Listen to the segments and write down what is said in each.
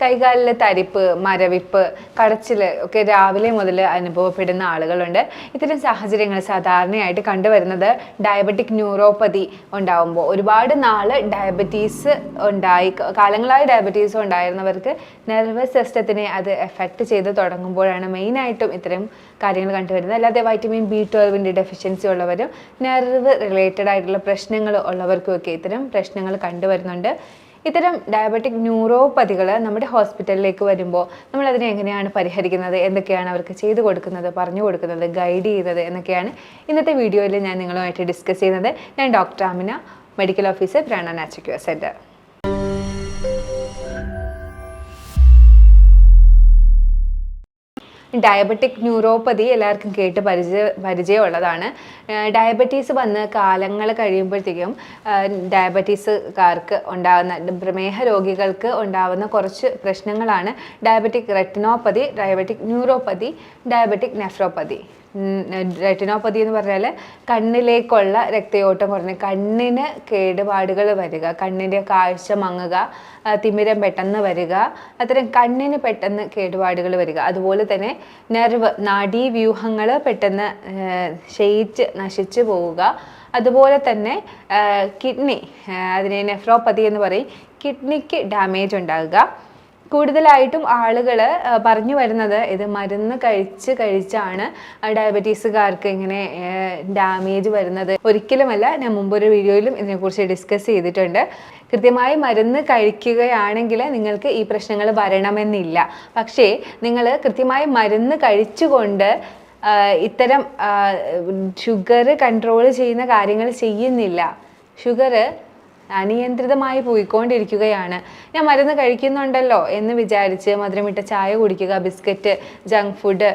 കൈകാലിലെ തരിപ്പ്, മരവിപ്പ്, കടച്ചിൽ ഒക്കെ രാവിലെ മുതൽ അനുഭവപ്പെടുന്ന ആളുകളുണ്ട്. ഇത്തരം സാഹചര്യങ്ങൾ സാധാരണയായിട്ട് കണ്ടുവരുന്നത് ഡയബറ്റിക് ന്യൂറോപ്പതി ഉണ്ടാകുമ്പോൾ. ഒരുപാട് നാൾ ഡയബറ്റീസ് കാലങ്ങളായി ഡയബറ്റീസ് ഉണ്ടായിരുന്നവർക്ക് നെർവസ് സിസ്റ്റത്തിനെ അത് എഫക്റ്റ് ചെയ്ത് തുടങ്ങുമ്പോഴാണ് മെയിനായിട്ടും ഇത്തരം കാര്യങ്ങൾ കണ്ടുവരുന്നത്. അല്ലാതെ വൈറ്റമിൻ B12 ഡെഫിഷ്യൻസി ഉള്ളവരും നെർവ് റിലേറ്റഡ് ആയിട്ടുള്ള പ്രശ്നങ്ങൾ ഉള്ളവർക്കുമൊക്കെ ഇത്തരം പ്രശ്നങ്ങൾ കണ്ടുവരുന്നുണ്ട്. ഇത്തരം ഡയബറ്റിക് ന്യൂറോപ്പതികൾ നമ്മുടെ ഹോസ്പിറ്റലിലേക്ക് വരുമ്പോൾ നമ്മൾ അതിനെ എങ്ങനെയാണ് പരിഹരിക്കുന്നത്, എന്തൊക്കെയാണ് അവർക്ക് ചെയ്തു കൊടുക്കുന്നത്, പറഞ്ഞു കൊടുക്കുന്നത്, ഗൈഡ് ചെയ്യുന്നത് എന്നൊക്കെയാണ് ഇന്നത്തെ വീഡിയോയിൽ ഞാൻ നിങ്ങളുമായിട്ട് ഡിസ്കസ് ചെയ്യുന്നത്. ഞാൻ doctor Amina, medical officer, Prana natural care centre. Diabetic neuropathy എല്ലാവർക്കും കേട്ട് പരിചയമുള്ളതാണ്. ഡയബറ്റീസ് വന്ന് കാലങ്ങൾ കഴിയുമ്പോഴത്തേക്കും ഡയബറ്റീസുകാർക്ക് ഉണ്ടാകുന്ന, പ്രമേഹ രോഗികൾക്ക് ഉണ്ടാകുന്ന കുറച്ച് പ്രശ്നങ്ങളാണ് diabetic retinopathy, diabetic neuropathy, diabetic nephropathy. Retinopathy എന്ന് പറഞ്ഞാൽ കണ്ണിലേക്കുള്ള രക്തയോട്ടം കുറഞ്ഞ് കണ്ണിന് കേടുപാടുകൾ വരിക, കണ്ണിൻ്റെ കാഴ്ച മങ്ങുക, തിമിരം പെട്ടെന്ന് വരിക, അത്തരം കണ്ണിന് പെട്ടെന്ന് കേടുപാടുകൾ വരിക. അതുപോലെ തന്നെ നെർവ്, നാഡീവ്യൂഹങ്ങൾ പെട്ടെന്ന് ക്ഷയിച്ച് നശിച്ചു പോവുക. അതുപോലെ തന്നെ കിഡ്നി, അതിനെ നെഫ്രോപ്പതി എന്ന് പറയും, കിഡ്നിക്ക് ഡാമേജ് ഉണ്ടാകുക. കൂടുതലായിട്ടും ആളുകൾ പറഞ്ഞു വരുന്നത് ഇത് മരുന്ന് കഴിച്ചാണ് ഡയബറ്റീസുകാർക്ക് ഇങ്ങനെ ഡാമേജ് വരുന്നത്. ഒരിക്കലുമല്ല. ഞാൻ മുമ്പൊരു വീഡിയോയിലും ഇതിനെക്കുറിച്ച് ഡിസ്കസ് ചെയ്തിട്ടുണ്ട്. കൃത്യമായി മരുന്ന് കഴിക്കുകയാണെങ്കിൽ നിങ്ങൾക്ക് ഈ പ്രശ്നങ്ങൾ വരണമെന്നില്ല. പക്ഷേ നിങ്ങൾ കൃത്യമായി മരുന്ന് കഴിച്ചുകൊണ്ട് ഇത്തരം ഷുഗർ കൺട്രോൾ ചെയ്യുന്ന കാര്യങ്ങൾ ചെയ്യുന്നില്ല, ഷുഗർ അനിയന്ത്രിതമായി പോയിക്കൊണ്ടിരിക്കുകയാണ്, ഞാൻ മരുന്ന് കഴിക്കുന്നുണ്ടല്ലോ എന്ന് വിചാരിച്ച് മധുരമിട്ട ചായ കുടിക്കുക, ബിസ്ക്കറ്റ്, ജങ്ക് ഫുഡ്,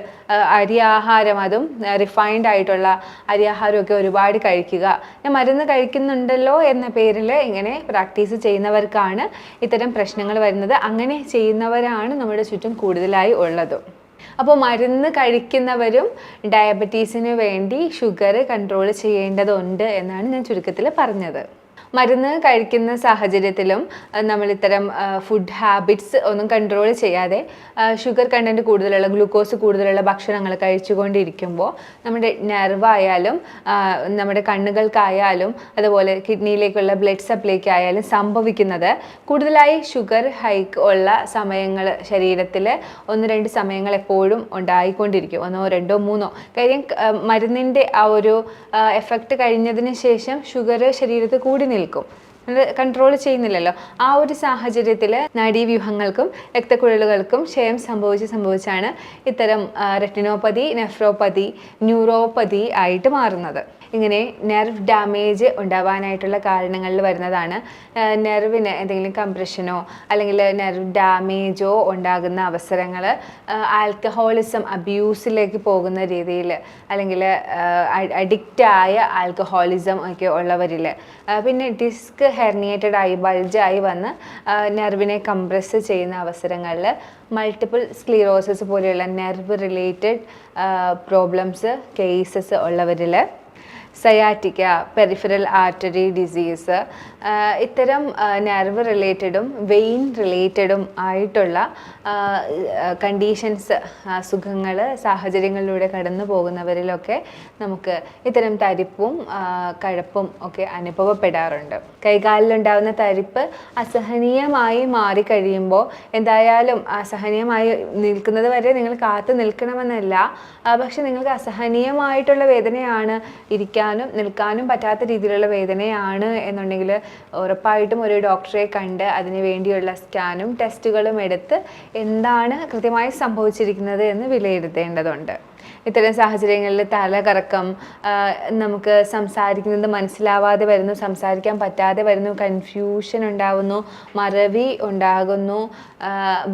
അരി ആഹാരം, അതും റിഫൈൻഡ് ആയിട്ടുള്ള അരി ആഹാരമൊക്കെ ഒരുപാട് കഴിക്കുക, ഞാൻ മരുന്ന് കഴിക്കുന്നുണ്ടല്ലോ എന്ന പേരിൽ ഇങ്ങനെ പ്രാക്ടീസ് ചെയ്യുന്നവർക്കാണ് ഇത്തരം പ്രശ്നങ്ങൾ വരുന്നത്. അങ്ങനെ ചെയ്യുന്നവരാണ് നമ്മുടെ ചുറ്റും കൂടുതലായി ഉള്ളതും. അപ്പോൾ മരുന്ന് കഴിക്കുന്നവരും ഡയബറ്റീസിന് വേണ്ടി ഷുഗർ കൺട്രോൾ ചെയ്യേണ്ടതുണ്ട് എന്നാണ് ഞാൻ ചുരുക്കത്തിൽ പറഞ്ഞത്. മരുന്ന് കഴിക്കുന്ന സാഹചര്യത്തിലും നമ്മൾ ഇത്തരം ഫുഡ് ഹാബിറ്റ്സ് ഒന്നും കൺട്രോൾ ചെയ്യാതെ ഷുഗർ കണ്ടൻറ്റ് കൂടുതലുള്ള, ഗ്ലൂക്കോസ് കൂടുതലുള്ള ഭക്ഷണങ്ങൾ കഴിച്ചുകൊണ്ടിരിക്കുമ്പോൾ നമ്മുടെ നെർവായാലും നമ്മുടെ കണ്ണുകൾക്കായാലും അതുപോലെ കിഡ്നിയിലേക്കുള്ള ബ്ലഡ് സപ്ലൈക്കായാലും സംഭവിക്കുന്നത് കൂടുതലായി ഷുഗർ ഹൈക്ക് ഉള്ള സമയങ്ങൾ ശരീരത്തിൽ 1-2 സമയങ്ങൾ എപ്പോഴും ഉണ്ടായിക്കൊണ്ടിരിക്കും, 1, 2, 3. കാര്യം മരുന്നിൻ്റെ ആ ഒരു എഫക്റ്റ് കഴിഞ്ഞതിന് ശേഷം ഷുഗർ ശരീരത്തിൽ കൂടി നിൽക്കും, കൺട്രോൾ ചെയ്യുന്നില്ലല്ലോ. ആ ഒരു സാഹചര്യത്തിൽ നാഡീവ്യൂഹങ്ങൾക്കും രക്തക്കുഴലുകൾക്കും ക്ഷയം സംഭവിച്ചാണ് ഇത്തരം റെറ്റിനോപ്പതി, നെഫ്രോപ്പതി, ന്യൂറോപ്പതി ആയിട്ട് മാറുന്നത്. ഇങ്ങനെ നെർവ് ഡാമേജ് ഉണ്ടാവാനായിട്ടുള്ള കാരണങ്ങളിൽ വരുന്നതാണ് നെർവിന് എന്തെങ്കിലും കംപ്രഷനോ അല്ലെങ്കിൽ നെർവ് ഡാമേജോ ഉണ്ടാകുന്ന അവസരങ്ങൾ, ആൽക്കഹോളിസം അബ്യൂസിലേക്ക് പോകുന്ന രീതിയിൽ, അല്ലെങ്കിൽ അഡിക്റ്റായ ആൽക്കഹോളിസം ഒക്കെ ഉള്ളവരിൽ, പിന്നെ ഡിസ്ക് ഹെർണിയേറ്റഡ് ആയി ബൾജായി വന്ന് നെർവിനെ കംപ്രസ് ചെയ്യുന്ന അവസരങ്ങളിൽ, മൾട്ടിപ്പിൾ സ്ക്ലീറോസിസ് പോലെയുള്ള നെർവ് റിലേറ്റഡ് പ്രോബ്ലംസ് കേസസ് ഉള്ളവരിൽ, സയാറ്റിക്ക, പെരിഫറൽ ആർട്ടറി ഡിസീസ്, ഇത്തരം നെർവ് റിലേറ്റഡും വെയിൻ റിലേറ്റഡും ആയിട്ടുള്ള കണ്ടീഷൻസ്, അസുഖങ്ങൾ, സാഹചര്യങ്ങളിലൂടെ കടന്നു പോകുന്നവരിലൊക്കെ നമുക്ക് ഇത്തരം തരിപ്പും കഴപ്പും ഒക്കെ അനുഭവപ്പെടാറുണ്ട്. കൈകാലിലുണ്ടാകുന്ന തരിപ്പ് അസഹനീയമായി മാറിക്കഴിയുമ്പോൾ, എന്തായാലും അസഹനീയമായി നിൽക്കുന്നത് വരെ നിങ്ങൾ കാത്തു നിൽക്കണമെന്നല്ല, പക്ഷെ നിങ്ങൾക്ക് അസഹനീയമായിട്ടുള്ള വേദനയാണ്, ഇരിക്കാനും നിൽക്കാനും പറ്റാത്ത രീതിയിലുള്ള വേദനയാണ് എന്നുണ്ടെങ്കിൽ ഉറപ്പായിട്ടും ഒരു ഡോക്ടറെ കണ്ട് അതിന് വേണ്ടിയുള്ള സ്കാനും ടെസ്റ്റുകളും എടുത്ത് എന്താണ് കൃത്യമായി സംഭവിച്ചിരിക്കുന്നത് എന്ന് വിലയിരുത്തേണ്ടതുണ്ട്. ഇത്തരം സാഹചര്യങ്ങളിൽ തലകറക്കം, നമുക്ക് സംസാരിക്കുന്നത് മനസ്സിലാവാതെ വരുന്നു, സംസാരിക്കാൻ പറ്റാതെ വരുന്നു, കൺഫ്യൂഷൻ ഉണ്ടാകുന്നു, മറവി ഉണ്ടാകുന്നു,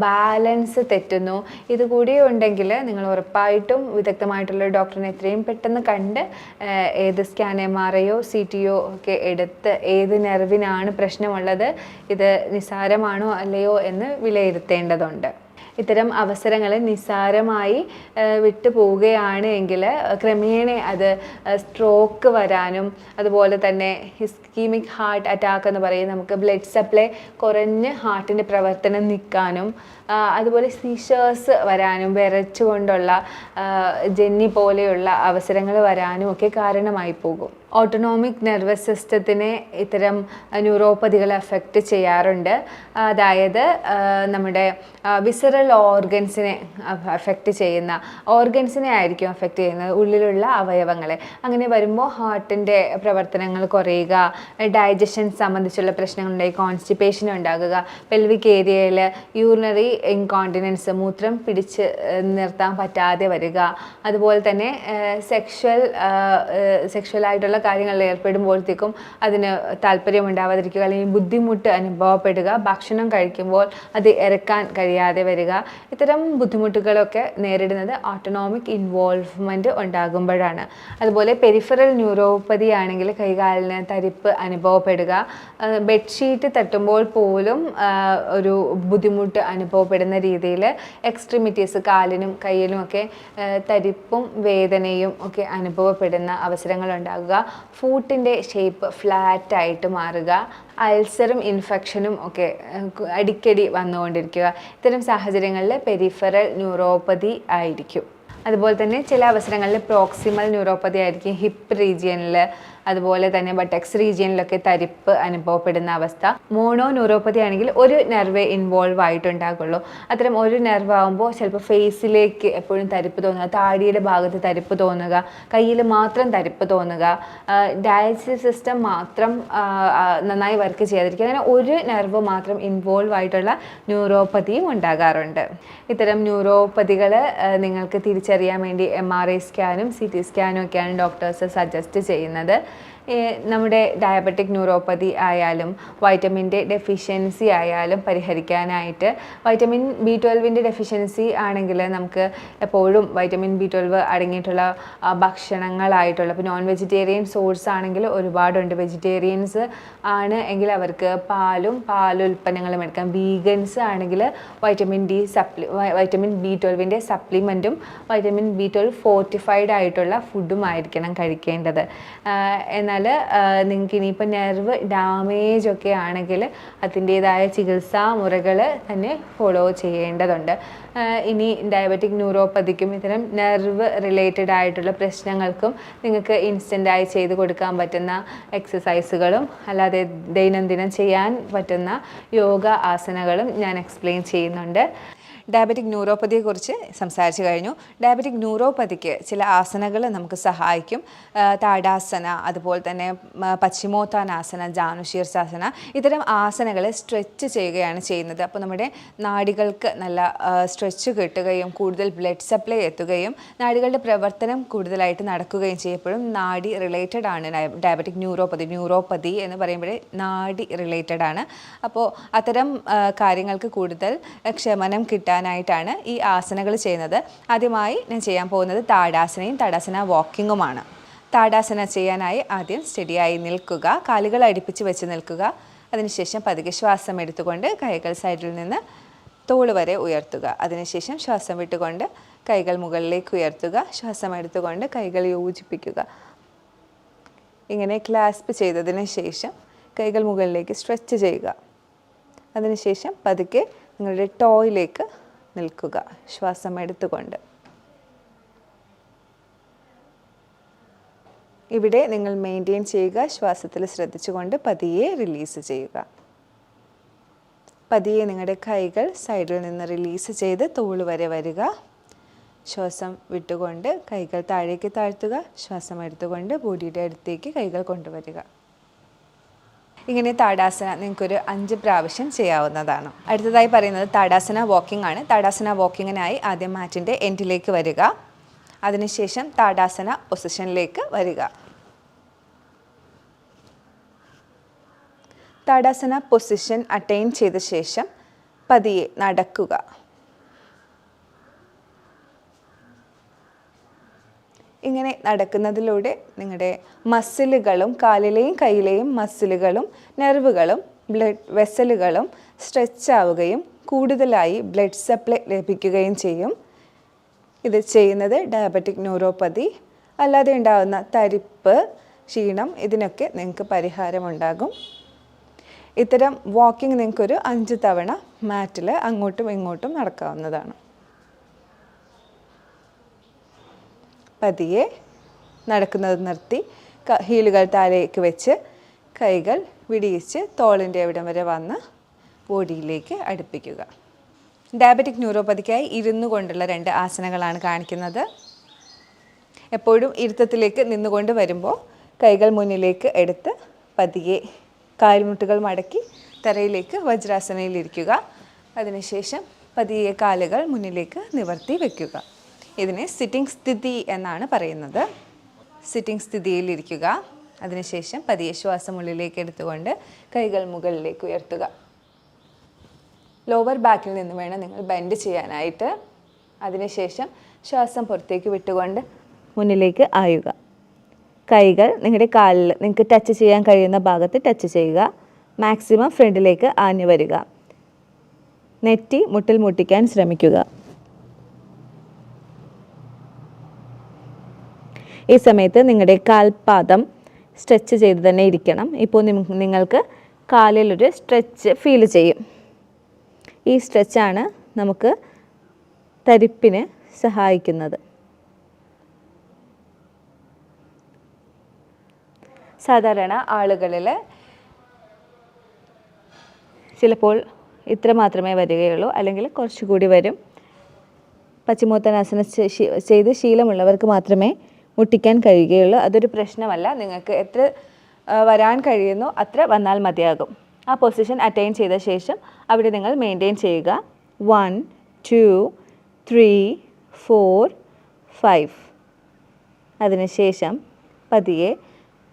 ബാലൻസ് തെറ്റുന്നു, ഇതുകൂടി ഉണ്ടെങ്കിൽ നിങ്ങൾ ഉറപ്പായിട്ടും വിദഗ്ധമായിട്ടുള്ള ഡോക്ടറിനെ എത്രയും പെട്ടെന്ന് കണ്ട് ഏത് സ്കാൻ, MRIയോ CTയോ ഒക്കെ എടുത്ത് ഏത് നെർവിനാണ് പ്രശ്നമുള്ളത്, ഇത് നിസ്സാരമാണോ അല്ലയോ എന്ന് വിലയിരുത്തേണ്ടതുണ്ട്. ഇത്തരം അവസരങ്ങൾ നിസ്സാരമായി വിട്ടു പോവുകയാണ് എങ്കിൽ ക്രമേണ അത് സ്ട്രോക്ക് വരാനും അതുപോലെ തന്നെ ഇസ്കീമിക് ഹാർട്ട് അറ്റാക്ക് എന്ന് പറയും, നമുക്ക് ബ്ലഡ് സപ്ലൈ കുറഞ്ഞ് ഹാർട്ടിൻ്റെ പ്രവർത്തനം നിൽക്കാനും അതുപോലെ സീഷേഴ്സ് വരാനും വിറച്ചുകൊണ്ടുള്ള ജന്നി പോലെയുള്ള അവസരങ്ങൾ വരാനും ഒക്കെ കാരണമായി പോകും. ഓട്ടോണോമിക് നെർവസ് സിസ്റ്റത്തിനെ ഇത്തരം ന്യൂറോപ്പതികൾ അഫക്റ്റ് ചെയ്യാറുണ്ട്. അതായത് നമ്മുടെ വിസറൽ ഓർഗൻസിനെ അഫക്റ്റ് ചെയ്യുന്ന ഓർഗൻസിനെ ആയിരിക്കും അഫക്റ്റ് ചെയ്യുന്നത്, ഉള്ളിലുള്ള അവയവങ്ങളെ. അങ്ങനെ വരുമ്പോൾ ഹാർട്ടിൻ്റെ പ്രവർത്തനങ്ങൾ കുറയുക, ഡൈജഷൻ സംബന്ധിച്ചുള്ള പ്രശ്നങ്ങളുണ്ടായി, കോൺസ്റ്റിപ്പേഷൻ ഉണ്ടാകുക, പെൽവിക് ഏരിയയിൽ യൂറിനറി ഇൻകോണ്ടിനൻസ് മൂത്രം പിടിച്ച് നിർത്താൻ പറ്റാതെ വരിക, അതുപോലെ തന്നെ സെക്ഷുവലായിട്ടുള്ള കാര്യങ്ങളിൽ ഏർപ്പെടുമ്പോഴത്തേക്കും അതിന് താല്പര്യമുണ്ടാവാതിരിക്കുക അല്ലെങ്കിൽ ബുദ്ധിമുട്ട് അനുഭവപ്പെടുക, ഭക്ഷണം കഴിക്കുമ്പോൾ അത് ഇറക്കാൻ കഴിയാതെ വരിക. ഇത്തരം ബുദ്ധിമുട്ടുകളൊക്കെ നേരിടുന്നത് ഓട്ടോണോമിക് ഇൻവോൾവ്മെൻറ്റ് ഉണ്ടാകുമ്പോഴാണ്. അതുപോലെ പെരിഫറൽ ന്യൂറോപ്പതി ആണെങ്കിൽ കൈകാലിന് തരിപ്പ് അനുഭവപ്പെടുക, ബെഡ്ഷീറ്റ് തട്ടുമ്പോൾ പോലും ഒരു ബുദ്ധിമുട്ട് അനുഭവപ്പെടുന്ന രീതിയിൽ എക്സ്ട്രിമിറ്റീസ് കാലിനും കയ്യിലും ഒക്കെ തരിപ്പും വേദനയും ഒക്കെ അനുഭവപ്പെടുന്ന അവസരങ്ങൾ ഉണ്ടാകുക, ഫൂട്ടിൻ്റെ ഷേപ്പ് ഫ്ലാറ്റായിട്ട് മാറുക, അൾസറും ഇൻഫെക്ഷനും ഒക്കെ അടിക്കടി വന്നുകൊണ്ടിരിക്കുക. ഇത്തരം സാഹചര്യങ്ങളിൽ പെരിഫറൽ ന്യൂറോപ്പതി ആയിരിക്കും. അതുപോലെ തന്നെ ചില അവസരങ്ങളിൽ പ്രോക്സിമൽ ന്യൂറോപ്പതി ആയിരിക്കും, ഹിപ്പ് റീജിയനിൽ അതുപോലെ തന്നെ ബട്ടക്സ് റീജിയനിലൊക്കെ തരിപ്പ് അനുഭവപ്പെടുന്ന അവസ്ഥ. മോണോ ന്യൂറോപ്പതി ആണെങ്കിൽ ഒരു നെർവേ ഇൻവോൾവ് ആയിട്ടുണ്ടാകുള്ളൂ. അത്തരം ഒരു നെർവ് ആകുമ്പോൾ ചിലപ്പോൾ ഫേസിലേക്ക് എപ്പോഴും തരിപ്പ് തോന്നുക, താടിയുടെ ഭാഗത്ത് തരിപ്പ് തോന്നുക, കയ്യിൽ മാത്രം തരിപ്പ് തോന്നുക, ഡയജസ്റ്റീവ് സിസ്റ്റം മാത്രം നന്നായി വർക്ക് ചെയ്യാതിരിക്കുക, അങ്ങനെ ഒരു നെർവ് മാത്രം ഇൻവോൾവ് ആയിട്ടുള്ള ന്യൂറോപ്പതിയും ഉണ്ടാകാറുണ്ട്. ഇത്തരം ന്യൂറോപ്പതികൾ നിങ്ങൾക്ക് തിരിച്ചറിയാൻ വേണ്ടി MRI സ്കാനും CT സ്കാനും ഒക്കെയാണ് ഡോക്ടേഴ്സ് സജസ്റ്റ് ചെയ്യുന്നത്. നമ്മുടെ ഡയബറ്റിക് ന്യൂറോപ്പതി ആയാലും വൈറ്റമിൻ്റെ ഡെഫിഷ്യൻസി ആയാലും പരിഹരിക്കാനായിട്ട് വൈറ്റമിൻ B12 ഡെഫിഷ്യൻസി ആണെങ്കിൽ നമുക്ക് എപ്പോഴും വൈറ്റമിൻ B12 അടങ്ങിയിട്ടുള്ള ഭക്ഷണങ്ങളായിട്ടുള്ള, ഇപ്പോൾ നോൺ വെജിറ്റേറിയൻ സോഴ്സ് ആണെങ്കിൽ ഒരുപാടുണ്ട്. വെജിറ്റേറിയൻസ് ആണ് എങ്കിൽ അവർക്ക് പാലുൽപ്പന്നങ്ങളും എടുക്കാം. വീഗൻസ് ആണെങ്കിൽ vitamin B12 സപ്ലിമെൻറ്റും vitamin B12 fortified ആയിട്ടുള്ള ഫുഡും ആയിരിക്കണം കഴിക്കേണ്ടത്. എന്നാൽ നിങ്ങൾക്ക് ഇനിയിപ്പോൾ നെർവ് ഡാമേജ് ഒക്കെ ആണെങ്കിൽ അതിൻ്റേതായ ചികിത്സാ മുറകൾ തന്നെ ഫോളോ ചെയ്യേണ്ടതുണ്ട്. ഇനി ഡയബറ്റിക് ന്യൂറോപ്പതിക്കും ഇത്തരം നെർവ് റിലേറ്റഡ് ആയിട്ടുള്ള പ്രശ്നങ്ങൾക്കും നിങ്ങൾക്ക് ഇൻസ്റ്റൻ്റായി ചെയ്ത് കൊടുക്കാൻ പറ്റുന്ന എക്സസൈസുകളും അല്ലാതെ ദൈനംദിനം ചെയ്യാൻ പറ്റുന്ന യോഗ ആസനകളും ഞാൻ എക്സ്പ്ലെയിൻ ചെയ്യുന്നുണ്ട്. ഡയബറ്റിക് ന്യൂറോപ്പതിയെക്കുറിച്ച് സംസാരിച്ചു കഴിഞ്ഞു. ഡയബറ്റിക് ന്യൂറോപ്പതിക്ക് ചില ആസനകൾ നമുക്ക് സഹായിക്കും. താടാസന, അതുപോലെ തന്നെ പശ്ചിമോത്താനാസന, ജാനുശീർഷാസന, ഇത്തരം ആസനകളെ സ്ട്രെച്ച് ചെയ്യുകയാണ് ചെയ്യുന്നത്. അപ്പോൾ നമ്മുടെ നാഡികൾക്ക് നല്ല സ്ട്രെച്ച് കിട്ടുകയും കൂടുതൽ ബ്ലഡ് സപ്ലൈ എത്തുകയും നാഡികളുടെ പ്രവർത്തനം കൂടുതലായിട്ട് നടക്കുകയും ചെയ്യപ്പോഴും നാഡി റിലേറ്റഡ് ആണ് ഡയബറ്റിക് ന്യൂറോപ്പതി എന്ന് പറയുമ്പോൾ നാഡി റിലേറ്റഡ് ആണ്. അപ്പോൾ അത്തരം കാര്യങ്ങൾക്ക് കൂടുതൽ ക്ഷമനം കിട്ടാനായിട്ടാണ് ഈ ആസനകൾ ചെയ്യുന്നത്. ആദ്യമായി ഞാൻ ചെയ്യാൻ പോകുന്നത് താടാസനയും താടാസന വാക്കിങ്ങുമാണ്. താടാസന ചെയ്യാനായി ആദ്യം സ്റ്റഡിയായി നിൽക്കുക, കാലുകൾ അടുപ്പിച്ച് വെച്ച് നിൽക്കുക. അതിനുശേഷം പതുക്കെ ശ്വാസം എടുത്തുകൊണ്ട് കൈകൾ സൈഡിൽ നിന്ന് തോള് വരെ ഉയർത്തുക. അതിനുശേഷം ശ്വാസം വിട്ടുകൊണ്ട് കൈകൾ മുകളിലേക്ക് ഉയർത്തുക. ശ്വാസം എടുത്തുകൊണ്ട് കൈകൾ യോജിപ്പിക്കുക. ഇങ്ങനെ ക്ലാസ്പ് ചെയ്തതിന് ശേഷം കൈകൾ മുകളിലേക്ക് സ്ട്രെച്ച് ചെയ്യുക. അതിനുശേഷം പതുക്കെ നിങ്ങളുടെ ടോയിലേക്ക് നിൽക്കുക, ശ്വാസം എടുത്തുകൊണ്ട്. ഇവിടെ നിങ്ങൾ മെയിൻറ്റെയിൻ ചെയ്യുക, ശ്വാസത്തിൽ ശ്രദ്ധിച്ചുകൊണ്ട് പതിയെ റിലീസ് ചെയ്യുക. പതിയെ നിങ്ങളുടെ കൈകൾ സൈഡിൽ നിന്ന് റിലീസ് ചെയ്ത് തോള് വരെ വരിക. ശ്വാസം വിട്ടുകൊണ്ട് കൈകൾ താഴേക്ക് താഴ്ത്തുക. ശ്വാസം എടുത്തുകൊണ്ട് ബോഡിയുടെ അടുത്തേക്ക് കൈകൾ കൊണ്ടുവരിക. ഇങ്ങനെ താടാസന നിങ്ങൾക്കൊരു 5 പ്രാവശ്യം ചെയ്യാവുന്നതാണ്. അടുത്തതായി പറയുന്നത് താടാസന വാക്കിംഗ് ആണ്. താടാസന വാക്കിങ്ങിനായി ആദ്യം മാറ്റിൻ്റെ എൻഡിലേക്ക് വരിക. അതിനുശേഷം താടാസന പൊസിഷനിലേക്ക് വരിക. താടാസന പൊസിഷൻ അറ്റൈൻ ചെയ്ത ശേഷം പതിയെ നടക്കുക. ഇങ്ങനെ നടക്കുന്നതിലൂടെ നിങ്ങളുടെ മസിലുകളും കാലിലെയും കൈയിലെയും മസിലുകളും നെർവുകളും ബ്ലഡ് വെസലുകളും സ്ട്രെച്ച് ആവുകയും കൂടുതലായി ബ്ലഡ് സപ്ലൈ ലഭിക്കുകയും ചെയ്യും. ഇത് ചെയ്യുന്നത് ഡയബറ്റിക് ന്യൂറോപ്പതി അല്ലാതെ ഉണ്ടാകുന്ന തരിപ്പ്, ക്ഷീണം ഇതിനൊക്കെ നിങ്ങൾക്ക് പരിഹാരമുണ്ടാകും. ഇത്തരം വാക്കിംഗ് നിങ്ങൾക്കൊരു 5 തവണ മാറ്റിൽ അങ്ങോട്ടും ഇങ്ങോട്ടും നടക്കാവുന്നതാണ്. പതിയെ നടക്കുന്നത് നിർത്തി ഹീലുകൾ താഴേക്ക് വെച്ച് കൈകൾ വിടിയിച്ച് തോളിൻ്റെ അവിടം വരെ വന്ന് ബോഡിയിലേക്ക് അടുപ്പിക്കുക. ഡയബറ്റിക് ന്യൂറോപ്പതിക്കായി ഇരുന്നു കൊണ്ടുള്ള 2 ആസനങ്ങളാണ് കാണിക്കുന്നത്. എപ്പോഴും ഇരുത്തത്തിലേക്ക് നിന്നുകൊണ്ട് വരുമ്പോൾ കൈകൾ മുന്നിലേക്ക് എടുത്ത് പതിയെ കാൽമുട്ടുകൾ മടക്കി തറയിലേക്ക് വജ്രാസനയിലിരിക്കുക. അതിനുശേഷം പതിയെ കാലുകൾ മുന്നിലേക്ക് നിവർത്തി വയ്ക്കുക. ഇതിനെ സിറ്റിംഗ് സ്ഥിതി എന്നാണ് പറയുന്നത്. സിറ്റിംഗ് സ്ഥിതിയിലിരിക്കുക. അതിനുശേഷം പതിയെ ശ്വാസം ഉള്ളിലേക്ക് എടുത്തുകൊണ്ട് കൈകൾ മുകളിലേക്ക് ഉയർത്തുക. ലോവർ ബാക്കിൽ നിന്ന് വേണം നിങ്ങൾ ബെൻഡ് ചെയ്യാനായിട്ട്. അതിനുശേഷം ശ്വാസം പുറത്തേക്ക് വിട്ടുകൊണ്ട് മുന്നിലേക്ക് ആയുക. കൈകൾ നിങ്ങളുടെ കാലിൽ നിങ്ങൾക്ക് ടച്ച് ചെയ്യാൻ കഴിയുന്ന ഭാഗത്ത് ടച്ച് ചെയ്യുക. മാക്സിമം ഫ്രണ്ടിലേക്ക് ആഞ്ഞു വരിക. നെറ്റി മുട്ടിൽ മുട്ടിക്കാൻ ശ്രമിക്കുക. ഈ സമയത്ത് നിങ്ങളുടെ കാൽപാദം സ്ട്രെച്ച് ചെയ്ത് തന്നെ ഇരിക്കണം. ഇപ്പോൾ നിങ്ങൾക്ക് കാലിലൊരു സ്ട്രെച്ച് ഫീൽ ചെയ്യും. ഈ സ്ട്രെച്ചാണ് നമുക്ക് തരിപ്പിന് സഹായിക്കുന്നത്. സാധാരണ ആളുകളിൽ ചിലപ്പോൾ ഇത്ര മാത്രമേ വരികയുള്ളൂ, അല്ലെങ്കിൽ കുറച്ചുകൂടി വരും. പശ്ചിമോത്താനാസനം ചെയ്ത് ശീലമുള്ളവർക്ക് മാത്രമേ മുട്ടിക്കാൻ കഴിയുകയുള്ളൂ. അതൊരു പ്രശ്നമല്ല. നിങ്ങൾക്ക് എത്ര വരാൻ കഴിയുന്നോ അത്ര വന്നാൽ മതിയാകും. ആ പൊസിഷൻ അറ്റൈൻ ചെയ്ത ശേഷം അവിടെ നിങ്ങൾ മെയിൻറ്റെയിൻ ചെയ്യുക. 1 2 3 4 5. അതിനുശേഷം പതിയെ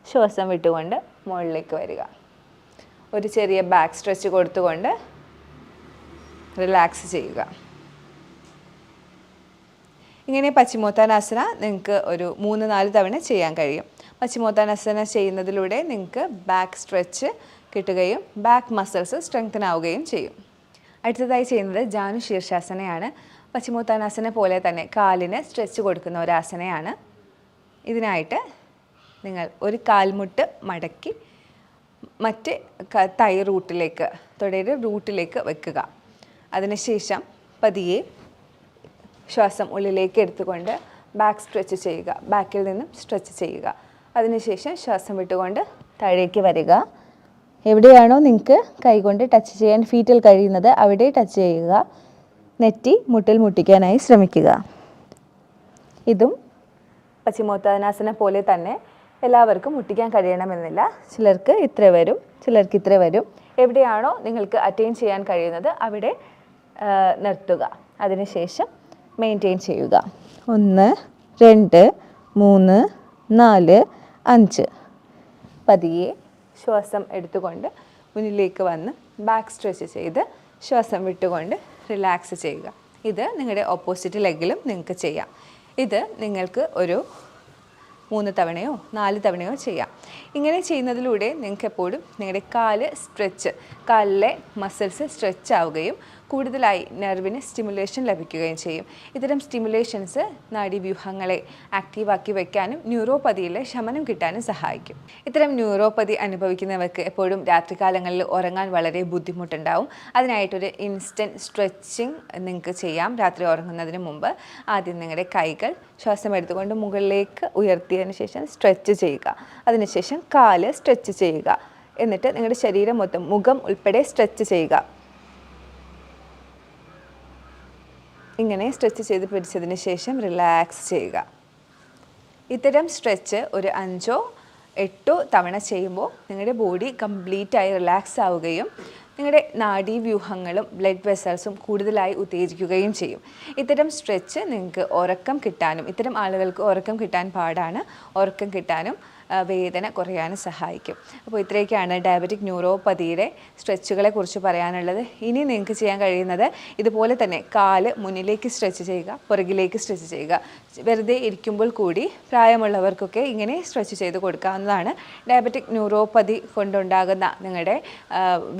ശ്വാസം വിട്ടുകൊണ്ട് മുകളിലേക്ക് വരിക. ഒരു ചെറിയ ബാക്ക് സ്ട്രെച്ച് കൊടുത്തുകൊണ്ട് റിലാക്സ് ചെയ്യുക. ഇങ്ങനെ പശ്ചിമോത്താനാസന നിങ്ങൾക്ക് ഒരു 3-4 തവണ ചെയ്യാൻ കഴിയും. പശ്ചിമോത്താനാസന ചെയ്യുന്നതിലൂടെ നിങ്ങൾക്ക് ബാക്ക് സ്ട്രെച്ച് കിട്ടുകയും ബാക്ക് മസിൽസ് സ്ട്രെങ്തൻ ആവുകയും ചെയ്യും. അടുത്തതായി ചെയ്യുന്നത് ജാനു ശീർഷാസനയാണ്. പശ്ചിമോത്താനാസന പോലെ തന്നെ കാലിന് സ്ട്രെച്ച് കൊടുക്കുന്ന ഒരു ആസനയാണ്. ഇതിനായിട്ട് നിങ്ങൾ ഒരു കാൽമുട്ട് മടക്കി മറ്റ് തൈ റൂട്ടിലേക്ക്, തുടയുടെ റൂട്ടിലേക്ക് വെക്കുക. അതിനുശേഷം പതിയെ ശ്വാസം ഉള്ളിലേക്ക് എടുത്തുകൊണ്ട് ബാക്ക് സ്ട്രെച്ച് ചെയ്യുക. ബാക്കിൽ നിന്നും സ്ട്രെച്ച് ചെയ്യുക. അതിനുശേഷം ശ്വാസം വിട്ടുകൊണ്ട് താഴേക്ക് വരിക. എവിടെയാണോ നിങ്ങൾക്ക് കൈകൊണ്ട് ടച്ച് ചെയ്യാൻ ഫീറ്റിൽ കഴിയുന്നത് അവിടെ ടച്ച് ചെയ്യുക. നെറ്റി മുട്ടിൽ മുട്ടിക്കാനായി ശ്രമിക്കുക. ഇതും പശ്ചിമോത്താനാസന പോലെ തന്നെ എല്ലാവർക്കും മുട്ടിക്കാൻ കഴിയണമെന്നില്ല. ചിലർക്ക് ഇത്ര വരും, ചിലർക്ക് ഇത്ര വരും. എവിടെയാണോ നിങ്ങൾക്ക് അറ്റൈൻ ചെയ്യാൻ കഴിയുന്നത് അവിടെ നിർത്തുക. അതിനുശേഷം മെയിൻറ്റെയിൻ ചെയ്യുക. 1 2 3 4 5. പതിയെ ശ്വാസം എടുത്തുകൊണ്ട് മുന്നിലേക്ക് വന്ന് ബാക്ക് സ്ട്രെച്ച് ചെയ്ത് ശ്വാസം വിട്ടുകൊണ്ട് റിലാക്സ് ചെയ്യുക. ഇത് നിങ്ങളുടെ ഓപ്പോസിറ്റ് ലെഗിലും നിങ്ങൾക്ക് ചെയ്യാം. ഇത് നിങ്ങൾക്ക് ഒരു 3 തവണയോ 4 തവണയോ ചെയ്യാം. ഇങ്ങനെ ചെയ്യുന്നതിലൂടെ നിങ്ങൾക്ക് എപ്പോഴും നിങ്ങളുടെ കാല് സ്ട്രെച്ച്, കാലിലെ മസിൽസ് സ്ട്രെച്ച് ആവുകയും കൂടുതലായി നെർവിന് സ്റ്റിമുലേഷൻ ലഭിക്കുകയും ചെയ്യും. ഇത്തരം സ്റ്റിമുലേഷൻസ് നാഡീവ്യൂഹങ്ങളെ ആക്റ്റീവാക്കി വയ്ക്കാനും ന്യൂറോപ്പതിയിലെ ശമനം കിട്ടാനും സഹായിക്കും. ഇത്തരം ന്യൂറോപ്പതി അനുഭവിക്കുന്നവർക്ക് എപ്പോഴും രാത്രികാലങ്ങളിൽ ഉറങ്ങാൻ വളരെ ബുദ്ധിമുട്ടുണ്ടാവും. അതിനായിട്ടൊരു ഇൻസ്റ്റൻറ്റ് സ്ട്രെച്ചിങ് നിങ്ങൾക്ക് ചെയ്യാം. രാത്രി ഉറങ്ങുന്നതിന് മുമ്പ് ആദ്യം നിങ്ങളുടെ കൈകൾ ശ്വാസം എടുത്തുകൊണ്ട് മുകളിലേക്ക് ഉയർത്തിയതിന് ശേഷം സ്ട്രെച്ച് ചെയ്യുക. അതിനുശേഷം കാല് സ്ട്രെച്ച് ചെയ്യുക. എന്നിട്ട് നിങ്ങളുടെ ശരീരം മൊത്തം, മുഖം ഉൾപ്പെടെ സ്ട്രെച്ച് ചെയ്യുക. ഇങ്ങനെ സ്ട്രെച്ച് ചെയ്ത് പിടിച്ചതിന് ശേഷം റിലാക്സ് ചെയ്യുക. ഇത്തരം സ്ട്രെച്ച് ഒരു 5-8 തവണ ചെയ്യുമ്പോൾ നിങ്ങളുടെ ബോഡി കംപ്ലീറ്റായി റിലാക്സ് ആവുകയും നിങ്ങളുടെ നാഡീവ്യൂഹങ്ങളും ബ്ലഡ് വെസൽസും കൂടുതലായി ഉത്തേജിക്കുകയും ചെയ്യും. ഇത്തരം സ്ട്രെച്ച് നിങ്ങൾക്ക് ഉറക്കം കിട്ടാനും, ഇത്തരം ആളുകൾക്ക് ഉറക്കം കിട്ടാൻ പാടാണ്, ഉറക്കം കിട്ടാനും വേദന കുറയാനും സഹായിക്കും. അപ്പോൾ ഇത്രയൊക്കെയാണ് ഡയബറ്റിക് ന്യൂറോപ്പതിയുടെ സ്ട്രെച്ചുകളെ കുറിച്ച് പറയാനുള്ളത്. ഇനി നിങ്ങൾക്ക് ചെയ്യാൻ കഴിയുന്നത് ഇതുപോലെ തന്നെ കാല് മുന്നിലേക്ക് സ്ട്രെച്ച് ചെയ്യുക, പുറകിലേക്ക് സ്ട്രെച്ച് ചെയ്യുക. വെറുതെ ഇരിക്കുമ്പോൾ കൂടി പ്രായമുള്ളവർക്കൊക്കെ ഇങ്ങനെ സ്ട്രെച്ച് ചെയ്ത് കൊടുക്കാവുന്നതാണ്. ഡയബറ്റിക് ന്യൂറോപ്പതി കൊണ്ടുണ്ടാകുന്ന നിങ്ങളുടെ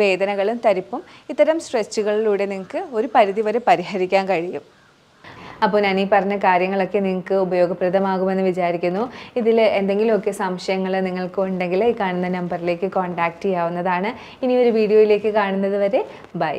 വേദനകളും തരിപ്പും ഇത്തരം സ്ട്രെച്ചുകളിലൂടെ നിങ്ങൾക്ക് ഒരു പരിധിവരെ പരിഹരിക്കാൻ കഴിയും. അപ്പോൾ ഞാൻ ഈ പറഞ്ഞ കാര്യങ്ങളൊക്കെ നിങ്ങൾക്ക് ഉപയോഗപ്രദമാകുമെന്ന് വിചാരിക്കുന്നു. ഇതിൽ എന്തെങ്കിലുമൊക്കെ സംശയങ്ങൾ നിങ്ങൾക്ക് ഉണ്ടെങ്കിൽ ഈ കാണുന്ന നമ്പറിലേക്ക് കോൺടാക്റ്റ് ചെയ്യാവുന്നതാണ്. ഇനി ഒരു വീഡിയോയിലേക്ക് കാണുന്നത് വരെ ബൈ.